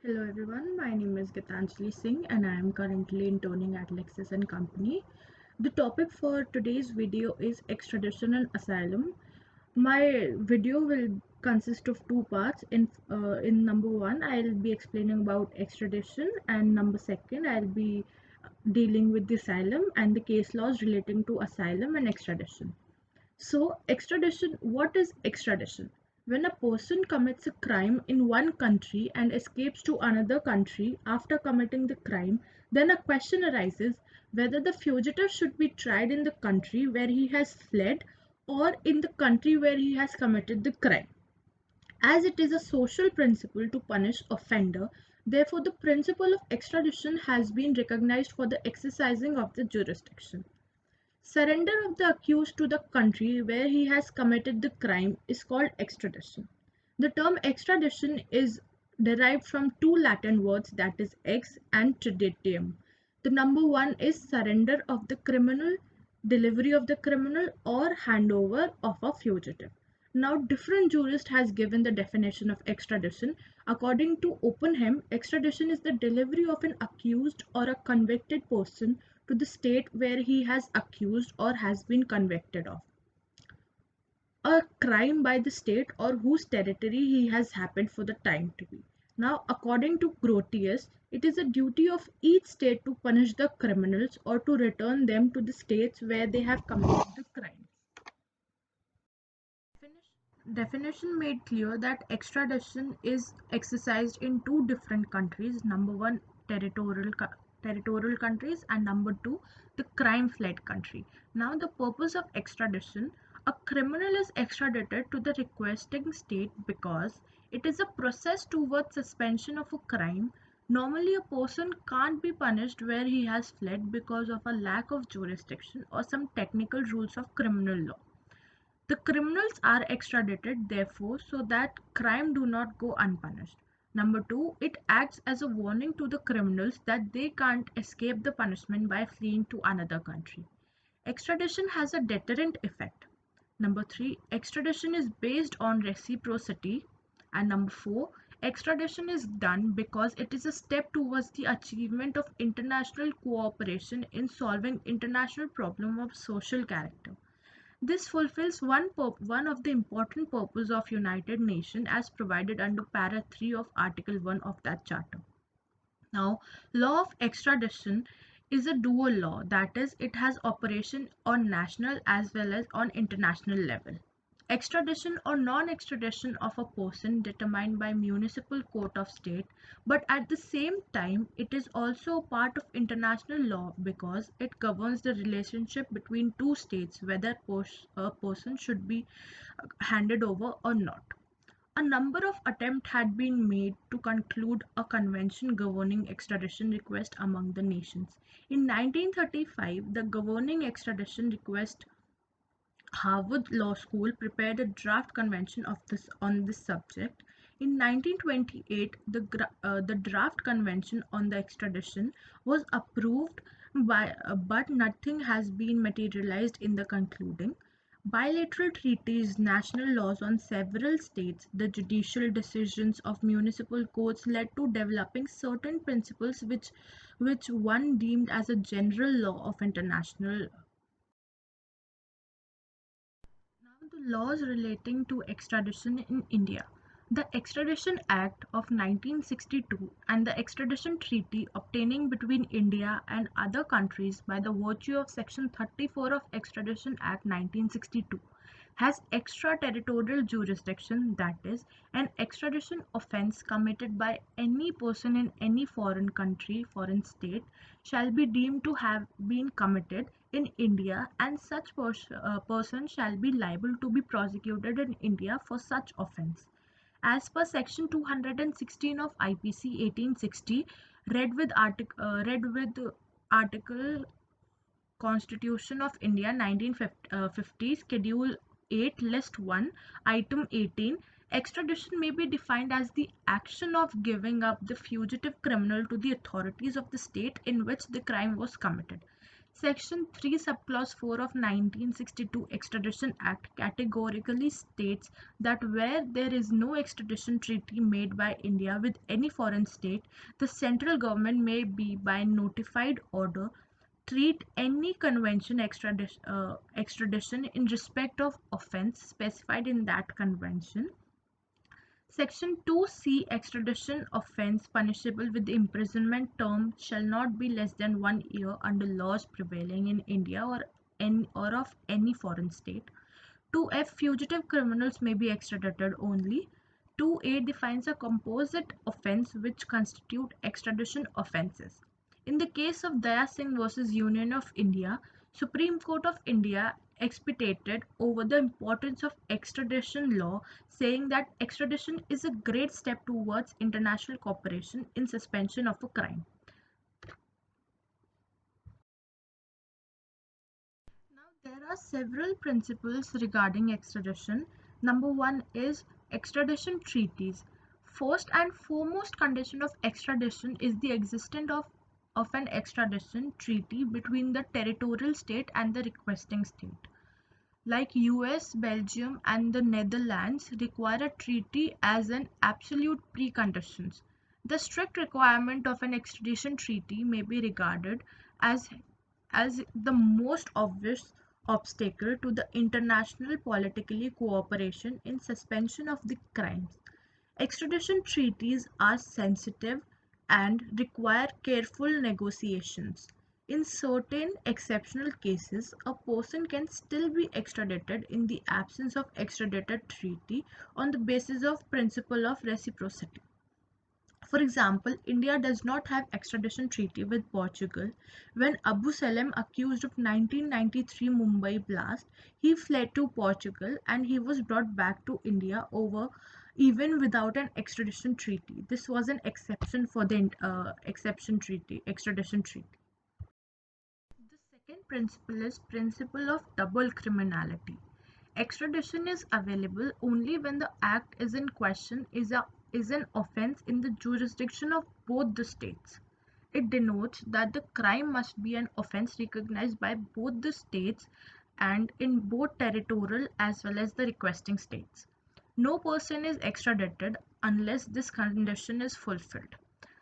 Hello everyone, my name is Gitanjali Singh and I am currently interning at Lexis and Company. The topic for today's video is extradition and asylum. My video will consist of two parts. In number one, I'll be explaining about extradition, and number second, I'll be dealing with the asylum and the case laws relating to asylum and extradition. So, extradition, what is extradition? When a person commits a crime in one country and escapes to another country after committing the crime, then a question arises whether the fugitive should be tried in the country where he has fled or in the country where he has committed the crime. As it is a social principle to punish offender, therefore the principle of extradition has been recognized for the exercising of the jurisdiction. Surrender of the accused to the country where he has committed the crime is called extradition. The term extradition is derived from two Latin words, that is ex and traditium. The number one is surrender of the criminal, delivery of the criminal, or handover of a fugitive. Now, different jurist has given the definition of extradition. According to Oppenheim, extradition is the delivery of an accused or a convicted person to the state where he has accused or has been convicted of a crime by the state or whose territory he has happened for the time to be. Now, according to Grotius, it is a duty of each state to punish the criminals or to return them to the states where they have committed the crime. Definition made clear that extradition is exercised in two different countries. Number one, territorial countries, and number two, the crime fled country. Now, the purpose of extradition: a criminal is extradited to the requesting state because it is a process towards suspension of a crime. Normally, a person can't be punished where he has fled because of a lack of jurisdiction or some technical rules of criminal law. The criminals are extradited, therefore, so that crime do not go unpunished. Number two, it acts as a warning to the criminals that they can't escape the punishment by fleeing to another country. Extradition has a deterrent effect. Number three, extradition is based on reciprocity. And number four, extradition is done because it is a step towards the achievement of international cooperation in solving international problems of social character. This fulfills one of the important purposes of United Nations as provided under para 3 of Article 1 of that charter. Now, law of extradition is a dual law, that is, it has operation on national as well as on international level. Extradition or non-extradition of a person determined by municipal court of state, but at the same time it is also a part of international law because it governs the relationship between two states, whether a person should be handed over or not. A number of attempts had been made to conclude a convention governing extradition request among the nations. In 1935, the governing extradition request Harvard Law School prepared a draft convention on this subject. In 1928, the draft convention on the extradition was approved but nothing has been materialized in the concluding. Bilateral treaties, national laws on several states, the judicial decisions of municipal courts led to developing certain principles which one deemed as a general law of international. Now, the laws relating to extradition in India. The Extradition Act of 1962 and the Extradition Treaty obtaining between India and other countries by the virtue of Section 34 of Extradition Act 1962 has extraterritorial jurisdiction, that is, an extradition offence committed by any person in any foreign country, foreign state, shall be deemed to have been committed in India, and such person shall be liable to be prosecuted in India for such offence. As per Section 216 of IPC 1860, read with Article Constitution of India 1950, Schedule 8, List 1, Item 18, extradition may be defined as the action of giving up the fugitive criminal to the authorities of the state in which the crime was committed. Section 3 subclause 4 of 1962 Extradition Act categorically states that where there is no extradition treaty made by India with any foreign state, the central government may be by notified order treat any convention extradition in respect of offence specified in that convention. Section 2C Extradition offence punishable with imprisonment term shall not be less than 1 year under laws prevailing in India or of any foreign state. 2F Fugitive criminals may be extradited only. 2A defines a composite offence which constitute extradition offences. In the case of Daya Singh versus Union of India, Supreme Court of India expatiated over the importance of extradition law, saying that extradition is a great step towards international cooperation in suspension of a crime. Now, there are several principles regarding extradition. Number one is extradition treaties. First and foremost condition of extradition is the existence of an extradition treaty between the territorial state and the requesting state. Like US, Belgium, and the Netherlands require a treaty as an absolute precondition. The strict requirement of an extradition treaty may be regarded as the most obvious obstacle to the international politically cooperation in suspension of the crimes. Extradition treaties are sensitive and require careful negotiations. In certain exceptional cases, a person can still be extradited in the absence of extradited treaty on the basis of principle of reciprocity. For example, India does not have extradition treaty with Portugal. When Abu Salem accused of 1993 Mumbai blast, he fled to Portugal and he was brought back to India over even without an extradition treaty. This was an exception for the extradition treaty. The second principle is principle of double criminality. Extradition is available only when the act is in question is an offence in the jurisdiction of both the states. It denotes that the crime must be an offence recognized by both the states and in both territorial as well as the requesting states. No person is extradited unless this condition is fulfilled.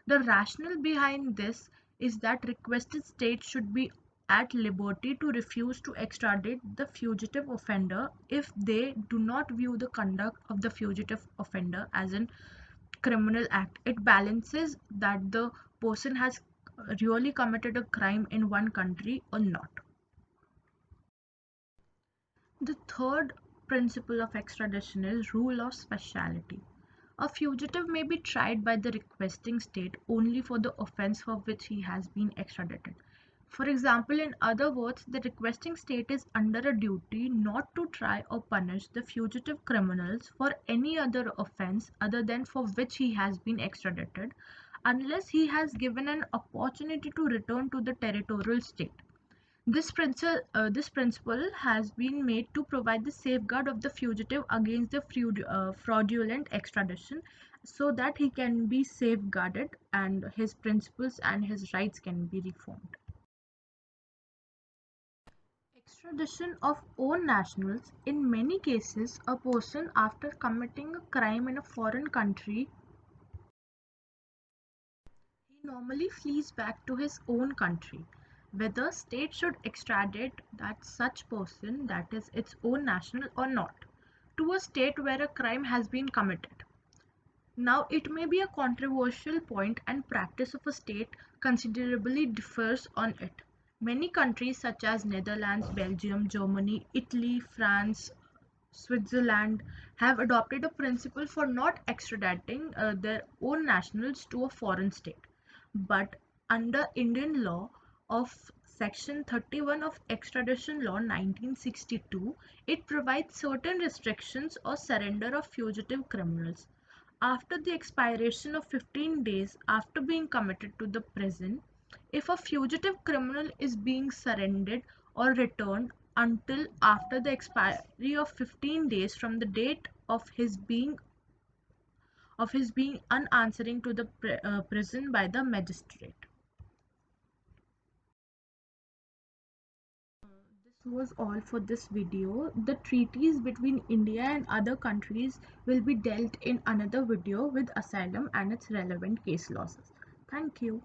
The rationale behind this is that requested states should be at liberty to refuse to extradite the fugitive offender if they do not view the conduct of the fugitive offender as a criminal act. It balances that the person has really committed a crime in one country or not. The third principle of extradition is rule of speciality. A fugitive may be tried by the requesting state only for the offence for which he has been extradited. For example, in other words, the requesting state is under a duty not to try or punish the fugitive criminals for any other offence other than for which he has been extradited, unless he has given an opportunity to return to the territorial state. This principle has been made to provide the safeguard of the fugitive against the fraudulent extradition so that he can be safeguarded and his principles and his rights can be reformed. Extradition of own nationals. In many cases, a person after committing a crime in a foreign country, he normally flees back to his own country. Whether state should extradite that such person, that is its own national or not, to a state where a crime has been committed. Now, it may be a controversial point and practice of a state considerably differs on it. Many countries such as Netherlands, Belgium, Germany, Italy, France, Switzerland have adopted a principle for not extraditing their own nationals to a foreign state. But under Indian law of Section 31 of Extradition Law 1962, it provides certain restrictions or surrender of fugitive criminals. After the expiration of 15 days after being committed to the prison, if a fugitive criminal is being surrendered or returned until after the expiry of 15 days from the date of his being unanswering to the prison by the magistrate. was all for this video. The treaties between India and other countries will be dealt in another video with asylum and its relevant case laws. Thank you.